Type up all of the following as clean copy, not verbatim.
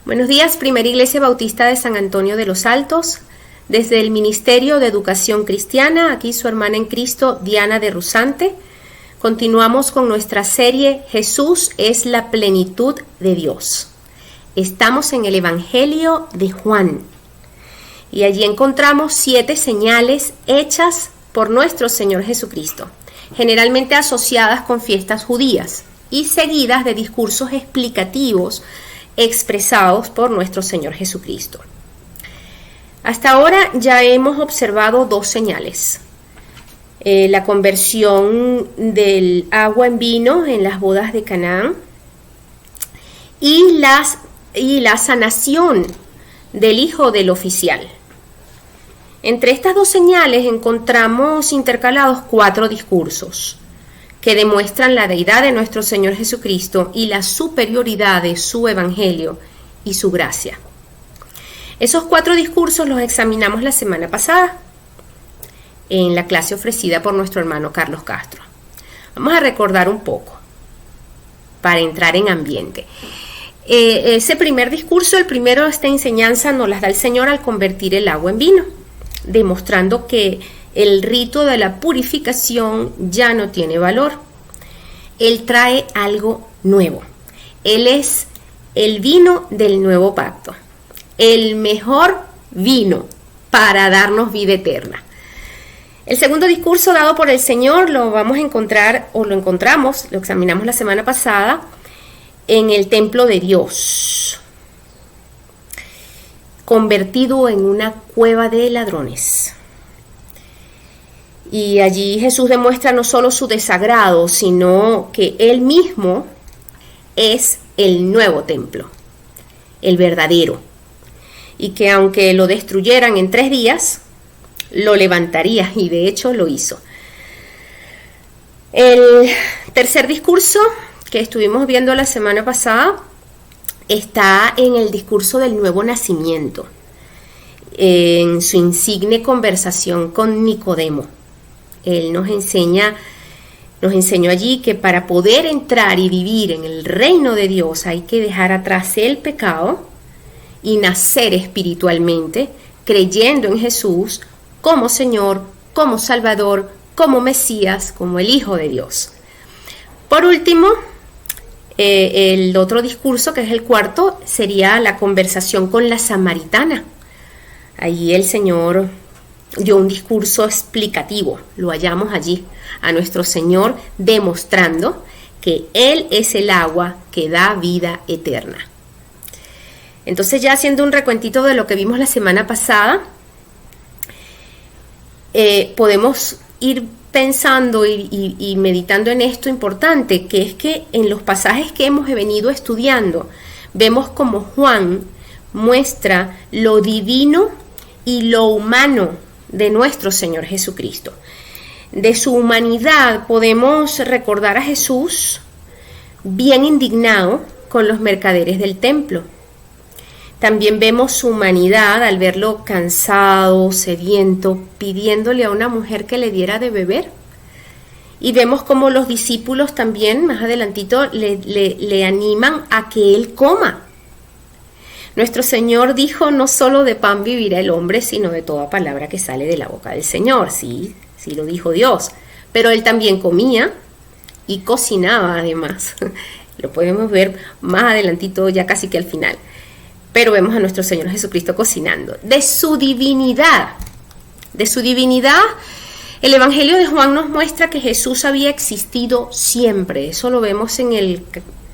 Buenos días, Primera Iglesia Bautista de San Antonio de los Altos. Desde el Ministerio de Educación Cristiana, aquí su hermana en Cristo, Diana de Rusante. Continuamos con nuestra serie Jesús es la plenitud de Dios. Estamos en el Evangelio de Juan. Y allí encontramos 7 señales hechas por nuestro Señor Jesucristo, generalmente asociadas con fiestas judías y seguidas de discursos explicativos expresados por nuestro Señor Jesucristo. Hasta ahora ya hemos observado 2 señales. La conversión del agua en vino en las bodas de Canaán y la sanación del hijo del oficial. Entre estas 2 señales encontramos intercalados 4 discursos que demuestran la deidad de nuestro Señor Jesucristo y la superioridad de su evangelio y su gracia. Esos 4 discursos los examinamos la semana pasada en la clase ofrecida por nuestro hermano Carlos Castro. Vamos a recordar un poco para entrar en ambiente. Ese primer discurso, el primero de esta enseñanza, nos las da el Señor al convertir el agua en vino, demostrando que el rito de la purificación ya no tiene valor. Él trae algo nuevo. Él es el vino del nuevo pacto, el mejor vino para darnos vida eterna. El segundo discurso dado por el Señor lo vamos a encontrar, o lo encontramos, lo examinamos la semana pasada, en el templo de Dios, convertido en una cueva de ladrones. Y allí Jesús demuestra no solo su desagrado, sino que Él mismo es el nuevo templo, el verdadero. Y que aunque lo destruyeran en 3 días, lo levantaría, y de hecho lo hizo. El tercer discurso que estuvimos viendo la semana pasada está en el discurso del nuevo nacimiento, en su insigne conversación con Nicodemo. Él nos enseñó allí que para poder entrar y vivir en el reino de Dios hay que dejar atrás el pecado y nacer espiritualmente, creyendo en Jesús como Señor, como Salvador, como Mesías, como el Hijo de Dios. Por último, el otro discurso, que es el cuarto, sería la conversación con la samaritana. Allí el Señor dio un discurso explicativo, lo hallamos allí, a nuestro Señor demostrando que Él es el agua que da vida eterna. Entonces, ya haciendo un recuentito de lo que vimos la semana pasada, podemos ir pensando y meditando en esto importante, que es que en los pasajes que hemos venido estudiando, vemos como Juan muestra lo divino y lo humano de nuestro Señor Jesucristo. De su humanidad podemos recordar a Jesús bien indignado con los mercaderes del templo. También vemos su humanidad al verlo cansado, sediento, pidiéndole a una mujer que le diera de beber. Y vemos como los discípulos también, más adelantito, le animan a que él coma. Nuestro Señor dijo: no solo de pan vivirá el hombre, sino de toda palabra que sale de la boca del Señor. Sí lo dijo Dios. Pero él también comía y cocinaba además. Lo podemos ver más adelantito, ya casi que al final. Pero vemos a nuestro Señor Jesucristo cocinando. De su divinidad, el Evangelio de Juan nos muestra que Jesús había existido siempre. Eso lo vemos en el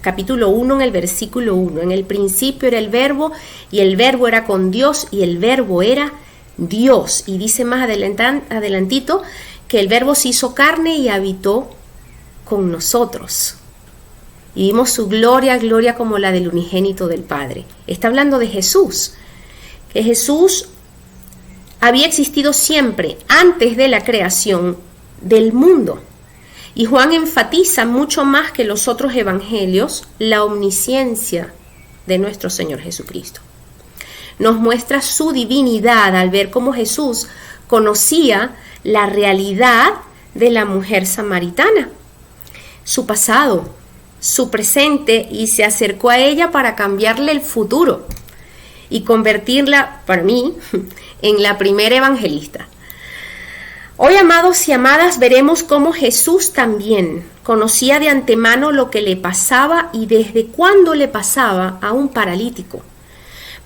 capítulo 1, en el versículo 1. En el principio era el verbo, y el verbo era con Dios, y el verbo era Dios. Y dice más adelantito que el verbo se hizo carne y habitó con nosotros. Y vimos su gloria como la del unigénito del Padre. Está hablando de Jesús, que Jesús había existido siempre, antes de la creación del mundo. Y Juan enfatiza mucho más que los otros evangelios la omnisciencia de nuestro Señor Jesucristo. Nos muestra su divinidad al ver cómo Jesús conocía la realidad de la mujer samaritana, su pasado, su presente, y se acercó a ella para cambiarle el futuro. y convertirla, para mí, en la primera evangelista. Hoy, amados y amadas, veremos cómo Jesús también conocía de antemano lo que le pasaba y desde cuándo le pasaba a un paralítico.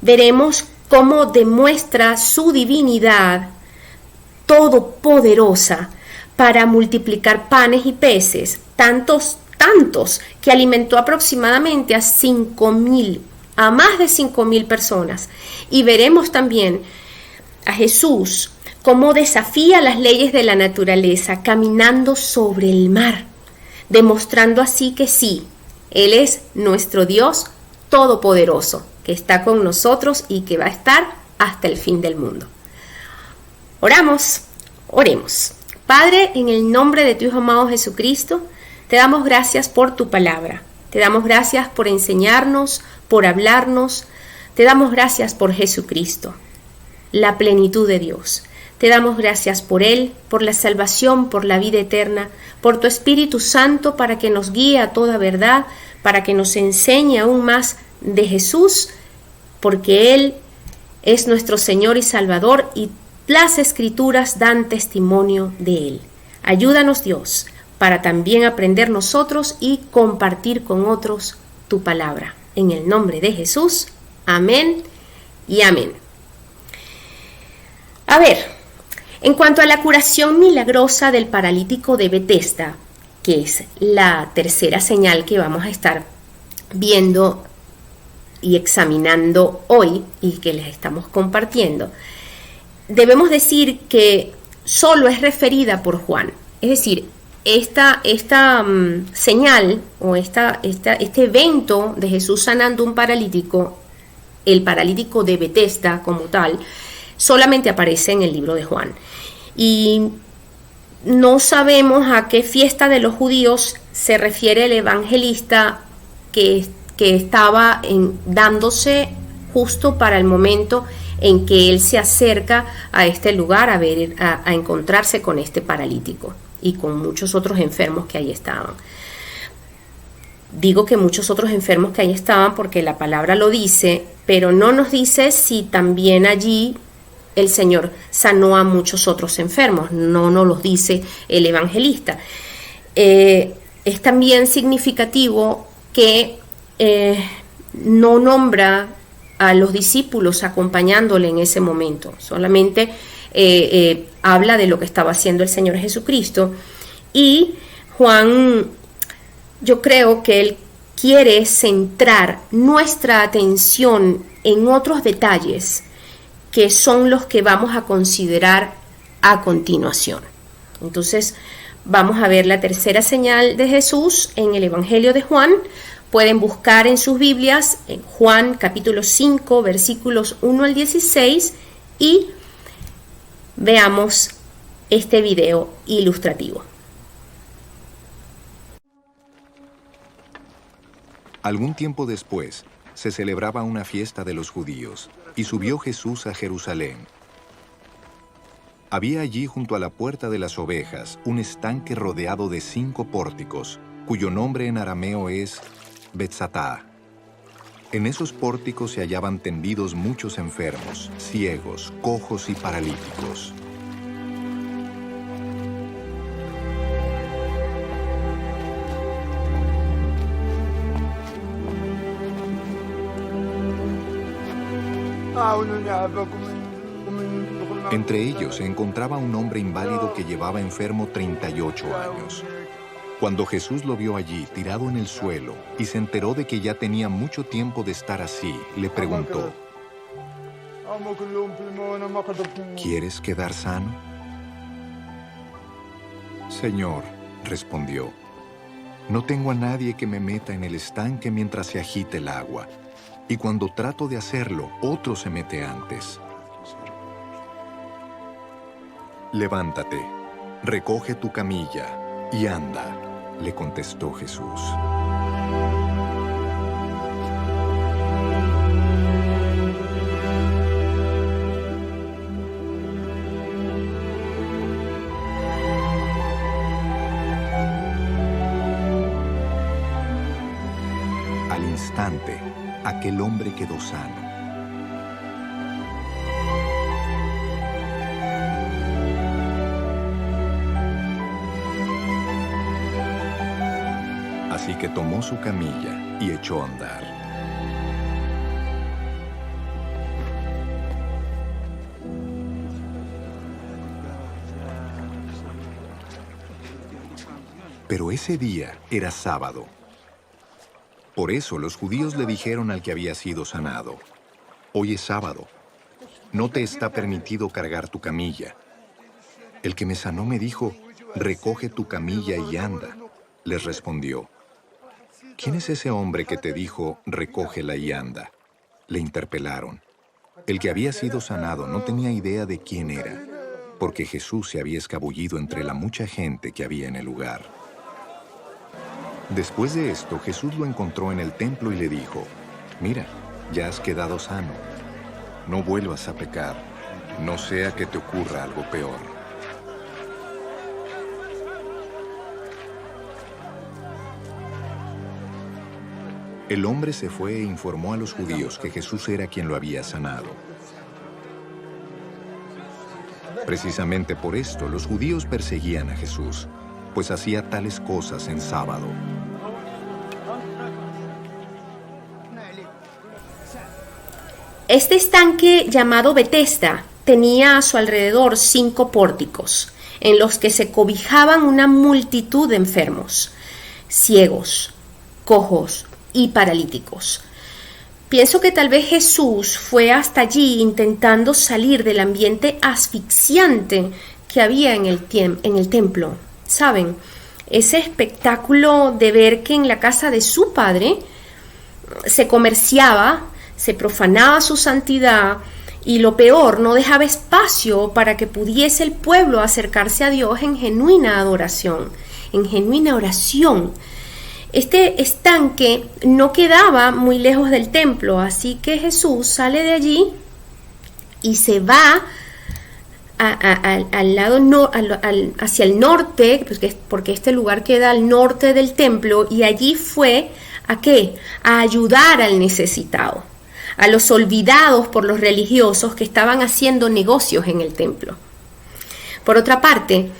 Veremos cómo demuestra su divinidad todopoderosa para multiplicar panes y peces, tantos que alimentó aproximadamente a más de 5,000 personas. Y veremos también a Jesús cómo desafía las leyes de la naturaleza caminando sobre el mar, demostrando así que sí, Él es nuestro Dios todopoderoso, que está con nosotros y que va a estar hasta el fin del mundo. Oremos. Padre, en el nombre de tu Hijo amado Jesucristo, te damos gracias por tu palabra. Te damos gracias por enseñarnos, por hablarnos. Te damos gracias por Jesucristo, la plenitud de Dios. Te damos gracias por Él, por la salvación, por la vida eterna, por tu Espíritu Santo para que nos guíe a toda verdad, para que nos enseñe aún más de Jesús, porque Él es nuestro Señor y Salvador y las Escrituras dan testimonio de Él. Ayúdanos, Dios, para también aprender nosotros y compartir con otros tu palabra. En el nombre de Jesús, amén y amén. A ver, en cuanto a la curación milagrosa del paralítico de Betesda, que es la tercera señal que vamos a estar viendo y examinando hoy y que les estamos compartiendo, debemos decir que solo es referida por Juan. Es decir, esta señal o este evento de Jesús sanando un paralítico, el paralítico de Betesda como tal, solamente aparece en el libro de Juan. Y no sabemos a qué fiesta de los judíos se refiere el evangelista que estaba dándose justo para el momento en que él se acerca a este lugar a encontrarse con este paralítico y con muchos otros enfermos que ahí estaban. Digo que muchos otros enfermos que ahí estaban porque la palabra lo dice, pero no nos dice si también allí el Señor sanó a muchos otros enfermos. No nos los dice el evangelista. Es también significativo que no nombra a los discípulos acompañándole en ese momento. Solamente habla de lo que estaba haciendo el Señor Jesucristo. Y Juan, yo creo que él quiere centrar nuestra atención en otros detalles que son los que vamos a considerar a continuación. Entonces, vamos a ver la tercera señal de Jesús en el Evangelio de Juan. Pueden buscar en sus Biblias en Juan capítulo 5, versículos 1 al 16 y veamos este video ilustrativo. Algún tiempo después, se celebraba una fiesta de los judíos, y subió Jesús a Jerusalén. Había allí junto a la puerta de las ovejas un estanque rodeado de 5 pórticos, cuyo nombre en arameo es Betzatá. En esos pórticos se hallaban tendidos muchos enfermos, ciegos, cojos y paralíticos. Entre ellos se encontraba un hombre inválido que llevaba enfermo 38 años. Cuando Jesús lo vio allí, tirado en el suelo, y se enteró de que ya tenía mucho tiempo de estar así, le preguntó: ¿quieres quedar sano? Señor, respondió, no tengo a nadie que me meta en el estanque mientras se agite el agua, y cuando trato de hacerlo, otro se mete antes. Levántate, recoge tu camilla y anda, le contestó Jesús. Al instante, aquel hombre quedó sano. Así que tomó su camilla y echó a andar. Pero ese día era sábado. Por eso los judíos le dijeron al que había sido sanado: «Hoy es sábado. No te está permitido cargar tu camilla». El que me sanó me dijo: «Recoge tu camilla y anda». Les respondió: «¿Quién es ese hombre que te dijo: recógela y anda?». Le interpelaron. El que había sido sanado no tenía idea de quién era, porque Jesús se había escabullido entre la mucha gente que había en el lugar. Después de esto, Jesús lo encontró en el templo y le dijo: «Mira, ya has quedado sano. No vuelvas a pecar, no sea que te ocurra algo peor». El hombre se fue e informó a los judíos que Jesús era quien lo había sanado. Precisamente por esto, los judíos perseguían a Jesús, pues hacía tales cosas en sábado. Este estanque llamado Betesda tenía a su alrededor 5 pórticos, en los que se cobijaban una multitud de enfermos, ciegos, cojos y paralíticos. Pienso que tal vez Jesús fue hasta allí intentando salir del ambiente asfixiante que había en el templo. ¿Saben? Ese espectáculo de ver que en la casa de su padre se comerciaba, se profanaba su santidad y, lo peor, no dejaba espacio para que pudiese el pueblo acercarse a Dios en genuina adoración, en genuina oración. Este estanque no quedaba muy lejos del templo, así que Jesús sale de allí y se va al lado hacia el norte, porque este lugar queda al norte del templo, y allí fue ¿a qué? A ayudar al necesitado, a los olvidados por los religiosos que estaban haciendo negocios en el templo. Por otra parte,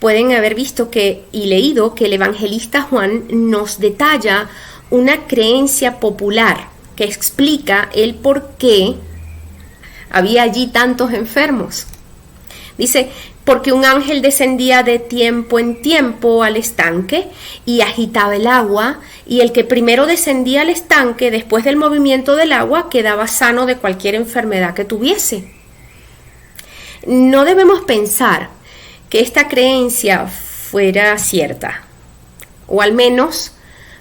pueden haber visto y leído que el evangelista Juan nos detalla una creencia popular que explica el por qué había allí tantos enfermos. Dice: porque un ángel descendía de tiempo en tiempo al estanque y agitaba el agua, y el que primero descendía al estanque después del movimiento del agua quedaba sano de cualquier enfermedad que tuviese. No debemos pensar que esta creencia fuera cierta, o al menos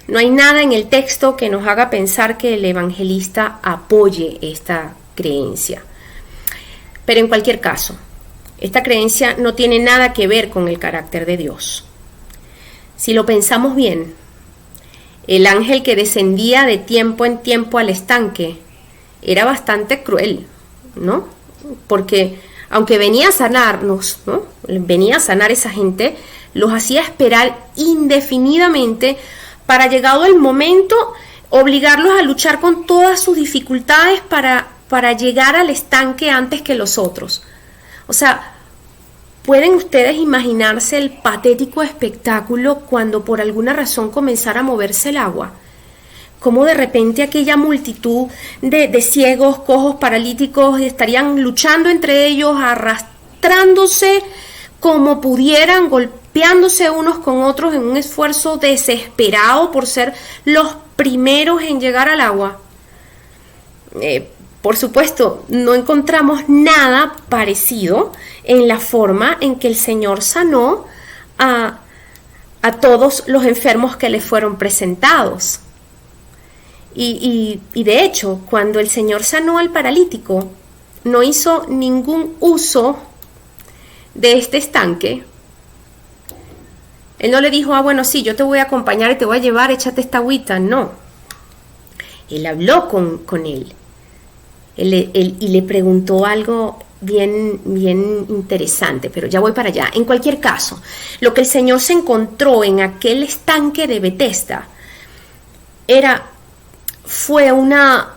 no hay nada en el texto que nos haga pensar que el evangelista apoye esta creencia. Pero en cualquier caso, esta creencia no tiene nada que ver con el carácter de Dios. Si lo pensamos bien, el ángel que descendía de tiempo en tiempo al estanque era bastante cruel, ¿no? Porque aunque venía a sanarnos, ¿no? Venía a sanar a esa gente, los hacía esperar indefinidamente para, llegado el momento, obligarlos a luchar con todas sus dificultades para llegar al estanque antes que los otros. O sea, ¿pueden ustedes imaginarse el patético espectáculo cuando por alguna razón comenzara a moverse el agua? Cómo de repente aquella multitud de ciegos, cojos, paralíticos estarían luchando entre ellos, arrastrándose como pudieran, golpeándose unos con otros en un esfuerzo desesperado por ser los primeros en llegar al agua. Por supuesto, no encontramos nada parecido en la forma en que el Señor sanó a todos los enfermos que le fueron presentados. Y de hecho, cuando el Señor sanó al paralítico, no hizo ningún uso de este estanque. Él no le dijo: bueno, sí, yo te voy a acompañar y te voy a llevar, échate esta agüita. No. Él habló con él. Y le preguntó algo bien interesante, pero ya voy para allá. En cualquier caso, lo que el Señor se encontró en aquel estanque de Betesda fue una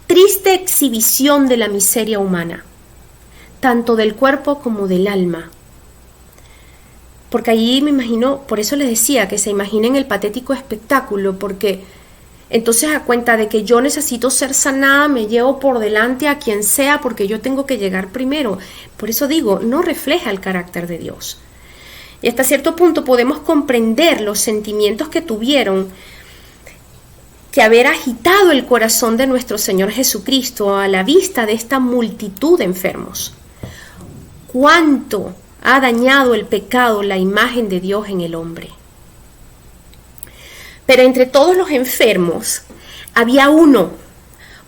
triste exhibición de la miseria humana, tanto del cuerpo como del alma. Porque allí me imagino, por eso les decía que se imaginen el patético espectáculo, porque entonces a cuenta de que yo necesito ser sanada, me llevo por delante a quien sea porque yo tengo que llegar primero. Por eso digo, no refleja el carácter de Dios. Y hasta cierto punto podemos comprender los sentimientos que tuvieron que haber agitado el corazón de nuestro Señor Jesucristo a la vista de esta multitud de enfermos. ¿Cuánto ha dañado el pecado la imagen de Dios en el hombre? Pero entre todos los enfermos había uno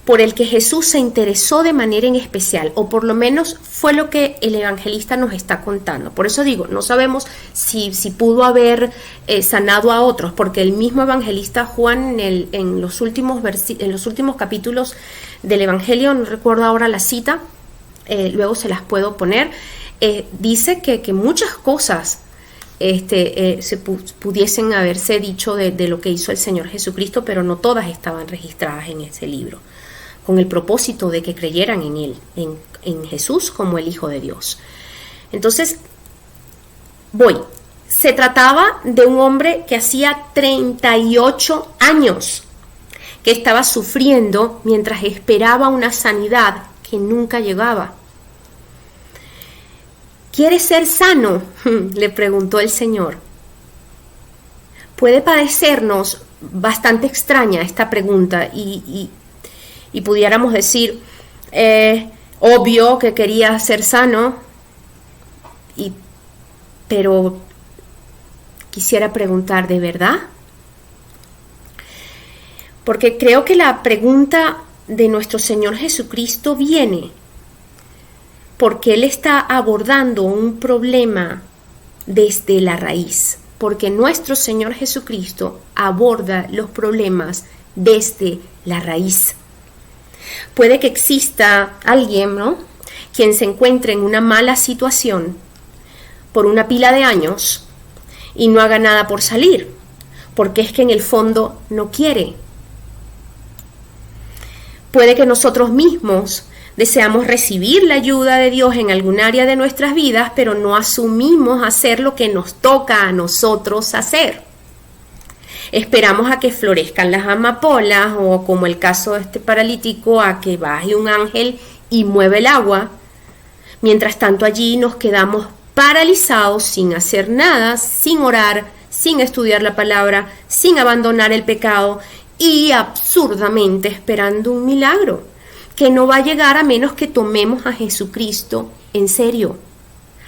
por el que Jesús se interesó de manera en especial, o por lo menos fue lo que el evangelista nos está contando. Por eso digo, no sabemos si pudo haber sanado a otros, porque el mismo evangelista Juan en los últimos capítulos del evangelio, no recuerdo ahora la cita, luego se las puedo poner, dice que muchas cosas pudiesen haberse dicho de lo que hizo el Señor Jesucristo, pero no todas estaban registradas en ese libro, con el propósito de que creyeran en Él, en Jesús como el Hijo de Dios. Entonces, se trataba de un hombre que hacía 38 años que estaba sufriendo mientras esperaba una sanidad que nunca llegaba. ¿Quieres ser sano?, le preguntó el Señor. Puede parecernos bastante extraña esta pregunta y pudiéramos decir, obvio que quería ser sano, pero quisiera preguntar, ¿de verdad? Porque creo que la pregunta de nuestro Señor Jesucristo viene porque Él está abordando un problema desde la raíz, porque nuestro Señor Jesucristo aborda los problemas desde la raíz. Puede que exista alguien, ¿no?, quien se encuentre en una mala situación por una pila de años y no haga nada por salir, porque es que en el fondo no quiere. Puede que nosotros mismos deseamos recibir la ayuda de Dios en algún área de nuestras vidas, pero no asumimos hacer lo que nos toca a nosotros hacer. Esperamos a que florezcan las amapolas, o como el caso de este paralítico, a que baje un ángel y mueva el agua. Mientras tanto allí nos quedamos paralizados sin hacer nada, sin orar, sin estudiar la palabra, sin abandonar el pecado y absurdamente esperando un milagro que no va a llegar a menos que tomemos a Jesucristo en serio,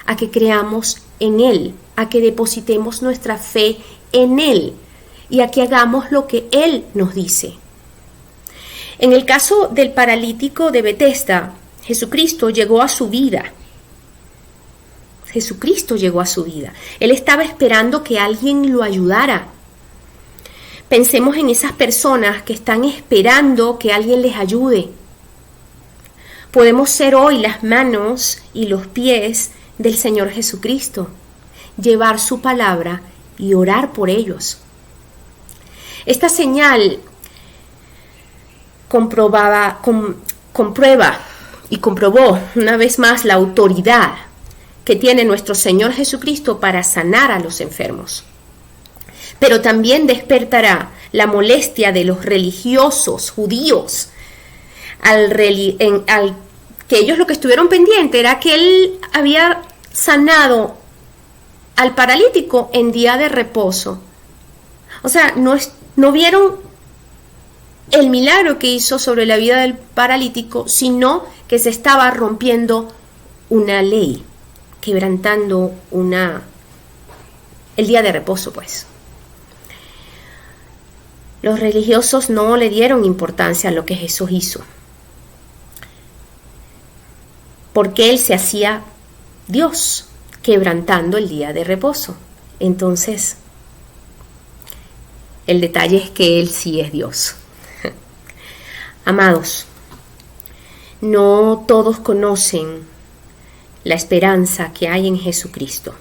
a que creamos en Él, a que depositemos nuestra fe en Él y a que hagamos lo que Él nos dice. En el caso del paralítico de Betesda, Jesucristo llegó a su vida. Jesucristo llegó a su vida. Él estaba esperando que alguien lo ayudara. Pensemos en esas personas que están esperando que alguien les ayude. Podemos ser hoy las manos y los pies del Señor Jesucristo, llevar su palabra y orar por ellos. Esta señal comprueba y comprobó una vez más la autoridad que tiene nuestro Señor Jesucristo para sanar a los enfermos. Pero también despertará la molestia de los religiosos judíos que ellos lo que estuvieron pendientes era que Él había sanado al paralítico en día de reposo. O sea, no vieron el milagro que hizo sobre la vida del paralítico, sino que se estaba rompiendo una ley, quebrantando el día de reposo, pues. Los religiosos no le dieron importancia a lo que Jesús hizo, porque Él se hacía Dios, quebrantando el día de reposo. Entonces, el detalle es que Él sí es Dios. Amados, no todos conocen la esperanza que hay en Jesucristo.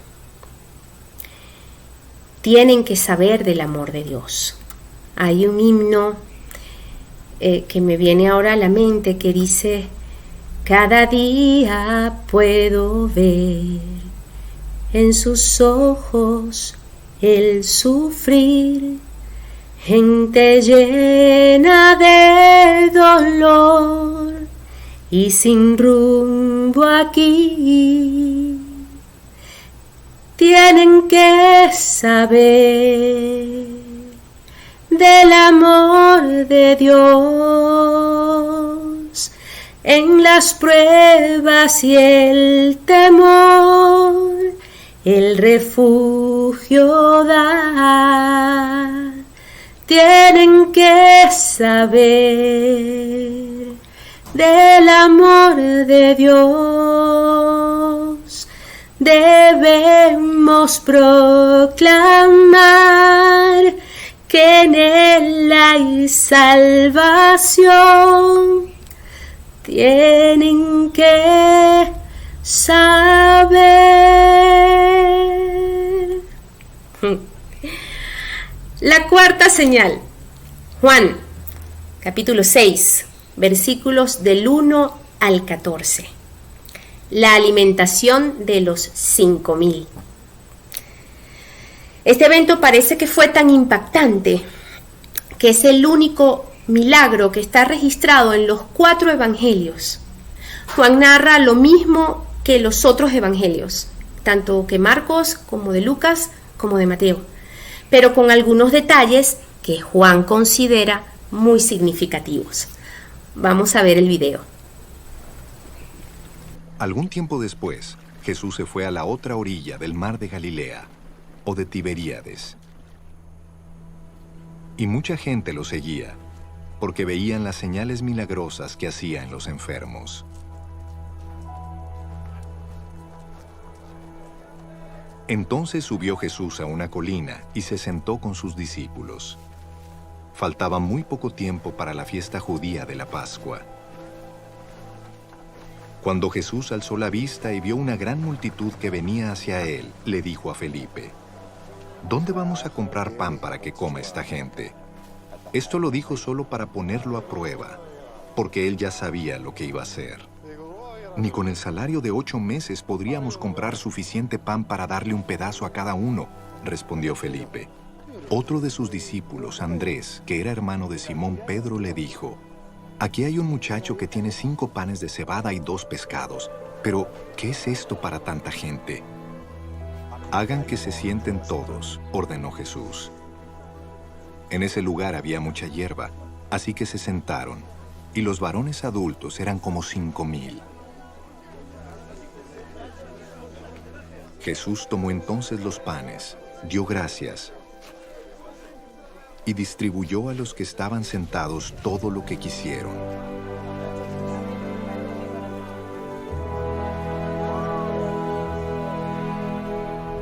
Tienen que saber del amor de Dios. Hay un himno que me viene ahora a la mente que dice: cada día puedo ver en sus ojos el sufrir, gente llena de dolor y sin rumbo aquí, tienen que saber del amor de Dios en las pruebas y el temor, el refugio da. Tienen que saber del amor de Dios. Debemos proclamar que en Él hay salvación. Tienen que saber. La cuarta señal. Juan, capítulo 6, versículos del 1 al 14. La alimentación de los 5,000. Este evento parece que fue tan impactante que es el único milagro que está registrado en los 4 evangelios. Juan narra lo mismo que los otros evangelios, tanto que Marcos como de Lucas como de Mateo, pero con algunos detalles que Juan considera muy significativos. Vamos a ver el video. Algún tiempo después, Jesús se fue a la otra orilla del mar de Galilea, o de Tiberíades. Y mucha gente lo seguía, porque veían las señales milagrosas que hacía en los enfermos. Entonces subió Jesús a una colina y se sentó con sus discípulos. Faltaba muy poco tiempo para la fiesta judía de la Pascua. Cuando Jesús alzó la vista y vio una gran multitud que venía hacia él, le dijo a Felipe: ¿Dónde vamos a comprar pan para que coma esta gente? Esto lo dijo solo para ponerlo a prueba, porque él ya sabía lo que iba a hacer. Ni con el salario de 8 meses podríamos comprar suficiente pan para darle un pedazo a cada uno, respondió Felipe. Otro de sus discípulos, Andrés, que era hermano de Simón Pedro, le dijo: Aquí hay un muchacho que tiene 5 panes de cebada y 2 pescados, pero ¿qué es esto para tanta gente? Hagan que se sienten todos, ordenó Jesús. En ese lugar había mucha hierba, así que se sentaron, y los varones adultos eran como 5,000. Jesús tomó entonces los panes, dio gracias, y distribuyó a los que estaban sentados todo lo que quisieron.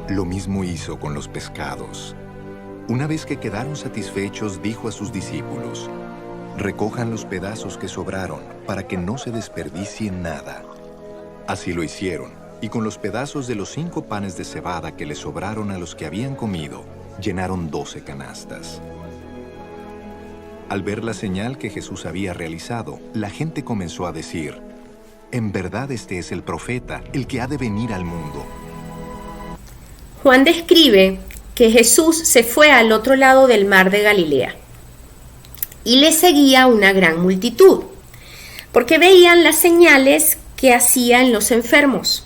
Lo mismo hizo con los pescados. Una vez que quedaron satisfechos, dijo a sus discípulos: Recojan los pedazos que sobraron, para que no se desperdicie nada. Así lo hicieron, y con los pedazos de los 5 panes de cebada que les sobraron a los que habían comido, llenaron 12 canastas. Al ver la señal que Jesús había realizado, la gente comenzó a decir: En verdad este es el profeta, el que ha de venir al mundo. Juan describe que Jesús se fue al otro lado del mar de Galilea y le seguía una gran multitud, porque veían las señales que hacía en los enfermos.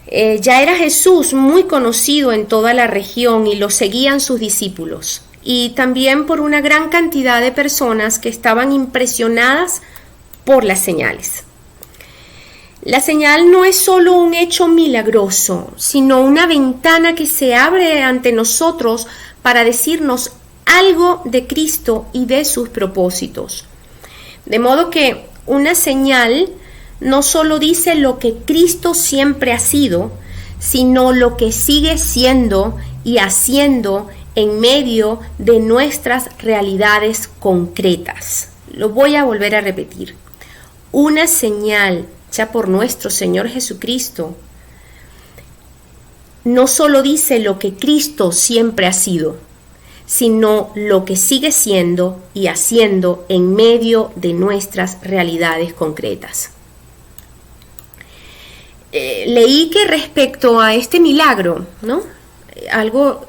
Ya era Jesús muy conocido en toda la región y lo seguían sus discípulos, y también por una gran cantidad de personas que estaban impresionadas por las señales. La señal no es solo un hecho milagroso, sino una ventana que se abre ante nosotros para decirnos algo de Cristo y de sus propósitos. De modo que una señal no solo dice lo que Cristo siempre ha sido, sino lo que sigue siendo y haciendo en medio de nuestras realidades concretas. Lo voy a volver a repetir. Una señal hecha por nuestro Señor Jesucristo no solo dice lo que Cristo siempre ha sido, sino lo que sigue siendo y haciendo en medio de nuestras realidades concretas. leí que respecto a este milagro, ¿no? Algo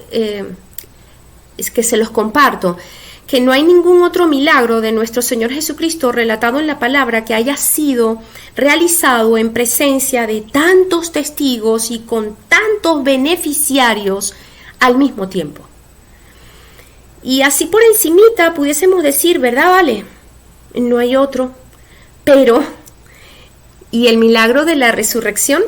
es que se los comparto, que no hay ningún otro milagro de nuestro Señor Jesucristo relatado en la palabra que haya sido realizado en presencia de tantos testigos y con tantos beneficiarios al mismo tiempo. Y así por encimita pudiésemos decir, ¿verdad? Vale, no hay otro. Pero, ¿y el milagro de la resurrección?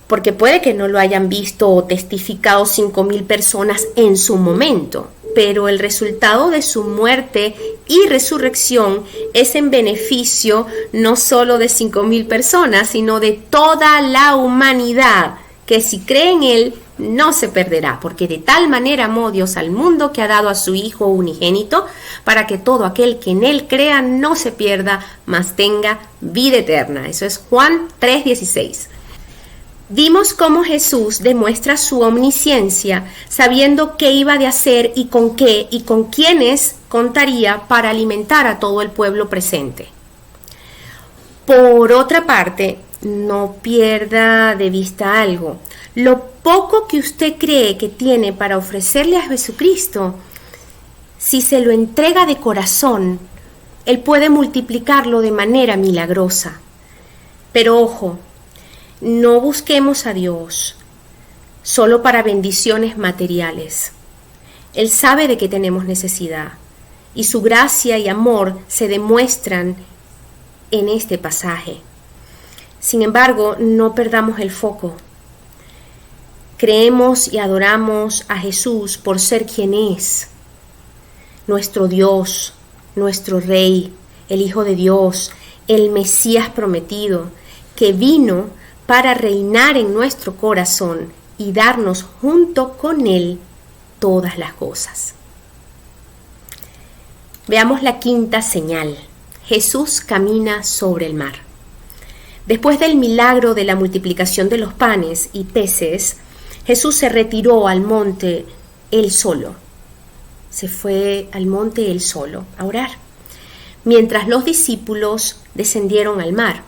Porque puede que no lo hayan visto o testificado 5,000 personas en su momento, pero el resultado de su muerte y resurrección es en beneficio no solo de 5,000 personas, sino de toda la humanidad, que si cree en Él, no se perderá, porque de tal manera amó Dios al mundo que ha dado a su Hijo unigénito, para que todo aquel que en Él crea no se pierda, mas tenga vida eterna. Eso es Juan 3:16. Vimos cómo Jesús demuestra su omnisciencia, sabiendo qué iba de hacer y con qué y con quiénes contaría para alimentar a todo el pueblo presente. Por otra parte, no pierda de vista algo. Lo poco que usted cree que tiene para ofrecerle a Jesucristo, si se lo entrega de corazón, Él puede multiplicarlo de manera milagrosa. Pero ojo, no busquemos a Dios solo para bendiciones materiales. Él sabe de qué tenemos necesidad y su gracia y amor se demuestran en este pasaje. Sin embargo, no perdamos el foco. Creemos y adoramos a Jesús por ser quien es, nuestro Dios, nuestro Rey, el Hijo de Dios, el Mesías prometido, que vino para reinar en nuestro corazón y darnos junto con Él todas las cosas. Veamos la quinta señal. Jesús camina sobre el mar. Después del milagro de la multiplicación de los panes y peces, Jesús se retiró al monte él solo. Se fue al monte él solo a orar, mientras los discípulos descendieron al mar.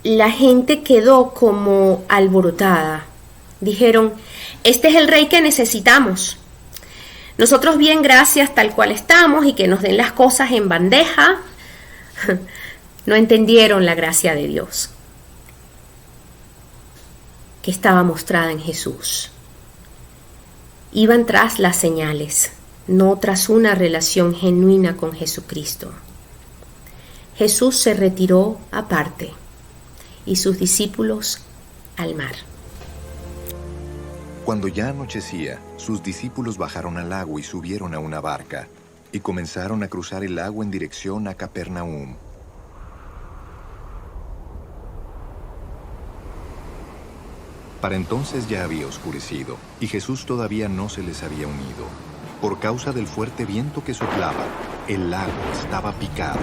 La gente quedó como alborotada. Dijeron, este es el rey que necesitamos. Nosotros bien, gracias tal cual estamos y que nos den las cosas en bandeja. No entendieron la gracia de Dios que estaba mostrada en Jesús. Iban tras las señales, no tras una relación genuina con Jesucristo. Jesús se retiró aparte y sus discípulos al mar. Cuando ya anochecía, sus discípulos bajaron al lago y subieron a una barca, y comenzaron a cruzar el lago en dirección a Capernaum. Para entonces ya había oscurecido, y Jesús todavía no se les había unido. Por causa del fuerte viento que soplaba, el lago estaba picado.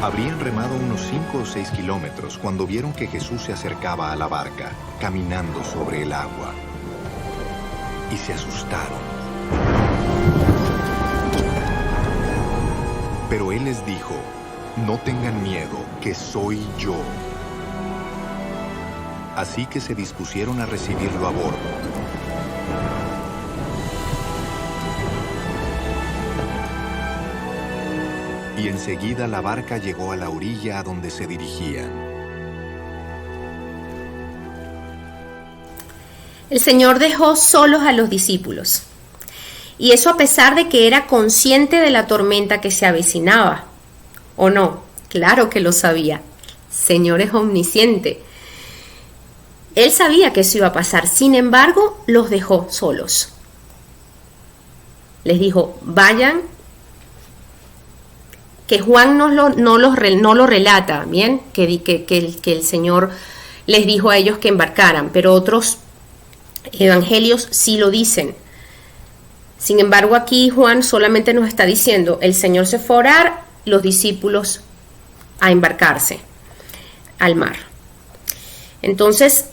Habrían remado unos 5 o 6 kilómetros cuando vieron que Jesús se acercaba a la barca, caminando sobre el agua. Y se asustaron. Pero Él les dijo, no tengan miedo, que soy yo. Así que se dispusieron a recibirlo a bordo. Y enseguida la barca llegó a la orilla a donde se dirigían. El Señor dejó solos a los discípulos, y eso a pesar de que era consciente de la tormenta que se avecinaba. ¿O no? Claro que lo sabía. Señor es omnisciente. Él sabía que eso iba a pasar, sin embargo, los dejó solos. Les dijo, vayan, que Juan no lo relata, ¿bien? Que el Señor les dijo a ellos que embarcaran, pero otros evangelios sí lo dicen. Sin embargo, aquí Juan solamente nos está diciendo, el Señor se fue a orar, los discípulos a embarcarse al mar. Entonces,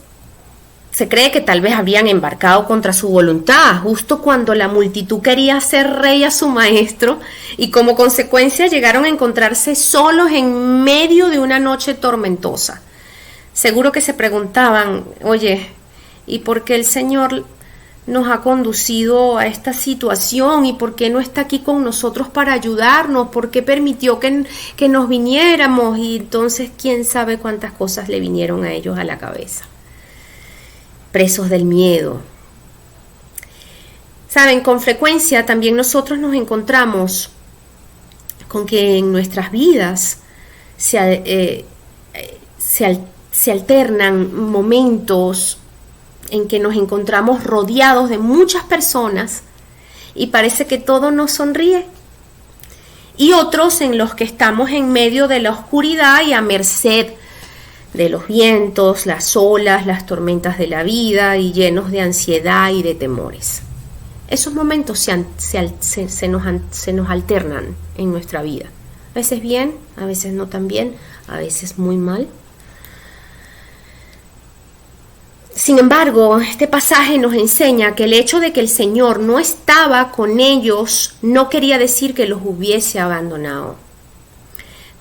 se cree que tal vez habían embarcado contra su voluntad, justo cuando la multitud quería hacer rey a su maestro, y como consecuencia llegaron a encontrarse solos en medio de una noche tormentosa. Seguro que se preguntaban, oye, ¿y por qué el Señor nos ha conducido a esta situación? ¿Y por qué no está aquí con nosotros para ayudarnos? ¿Por qué permitió que nos viniéramos? Y entonces, quién sabe cuántas cosas le vinieron a ellos a la cabeza. Presos del miedo. Saben, con frecuencia también nosotros nos encontramos con que en nuestras vidas se alternan momentos en que nos encontramos rodeados de muchas personas y parece que todo nos sonríe, y otros en los que estamos en medio de la oscuridad y a merced de los vientos, las olas, las tormentas de la vida, y llenos de ansiedad y de temores. Esos momentos se nos alternan en nuestra vida. A veces bien, a veces no tan bien, a veces muy mal. Sin embargo, este pasaje nos enseña que el hecho de que el Señor no estaba con ellos no quería decir que los hubiese abandonado.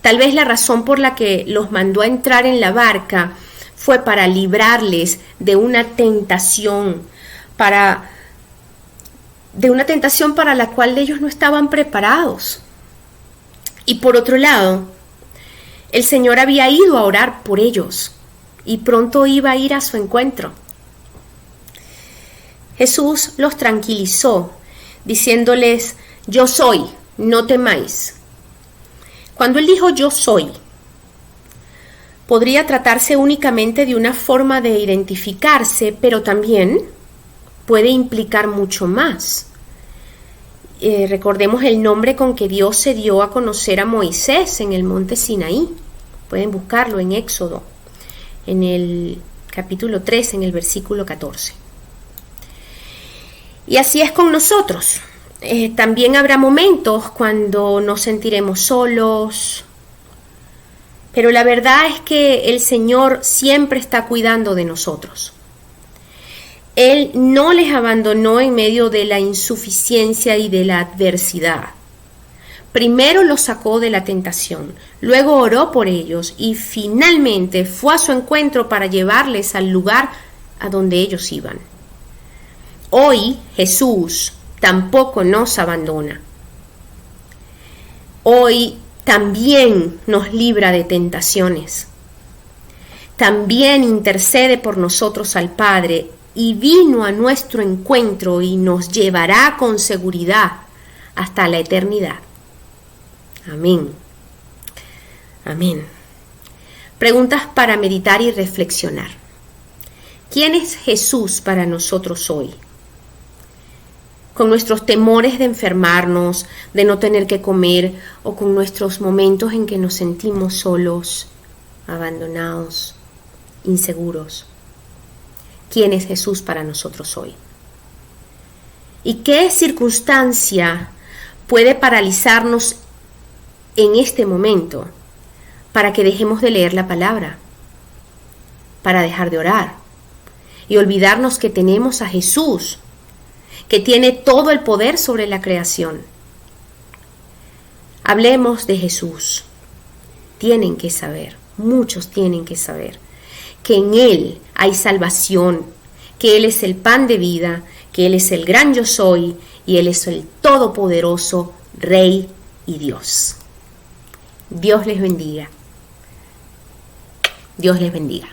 Tal vez la razón por la que los mandó a entrar en la barca fue para librarles de una tentación para la cual ellos no estaban preparados. Y por otro lado, el Señor había ido a orar por ellos y pronto iba a ir a su encuentro. Jesús los tranquilizó, diciéndoles: yo soy, no temáis. Cuando él dijo yo soy, podría tratarse únicamente de una forma de identificarse, pero también puede implicar mucho más. Recordemos el nombre con que Dios se dio a conocer a Moisés en el monte Sinaí. Pueden buscarlo en Éxodo, en el capítulo 3, en el versículo 14. Y así es con nosotros. También habrá momentos cuando nos sentiremos solos, pero la verdad es que el Señor siempre está cuidando de nosotros. Él no les abandonó en medio de la insuficiencia y de la adversidad. Primero los sacó de la tentación, luego oró por ellos y finalmente fue a su encuentro para llevarles al lugar a donde ellos iban. Hoy Jesús tampoco nos abandona. Hoy también nos libra de tentaciones. También intercede por nosotros al Padre y vino a nuestro encuentro y nos llevará con seguridad hasta la eternidad. Amén. Amén. Preguntas para meditar y reflexionar. ¿Quién es Jesús para nosotros hoy? Con nuestros temores de enfermarnos, de no tener que comer, o con nuestros momentos en que nos sentimos solos, abandonados, inseguros. ¿Quién es Jesús para nosotros hoy? ¿Y qué circunstancia puede paralizarnos en este momento para que dejemos de leer la palabra, para dejar de orar y olvidarnos que tenemos a Jesús, que tiene todo el poder sobre la creación? Hablemos de Jesús. Tienen que saber, muchos tienen que saber, que en Él hay salvación, que Él es el pan de vida, que Él es el gran yo soy y Él es el todopoderoso Rey y Dios. Dios les bendiga. Dios les bendiga.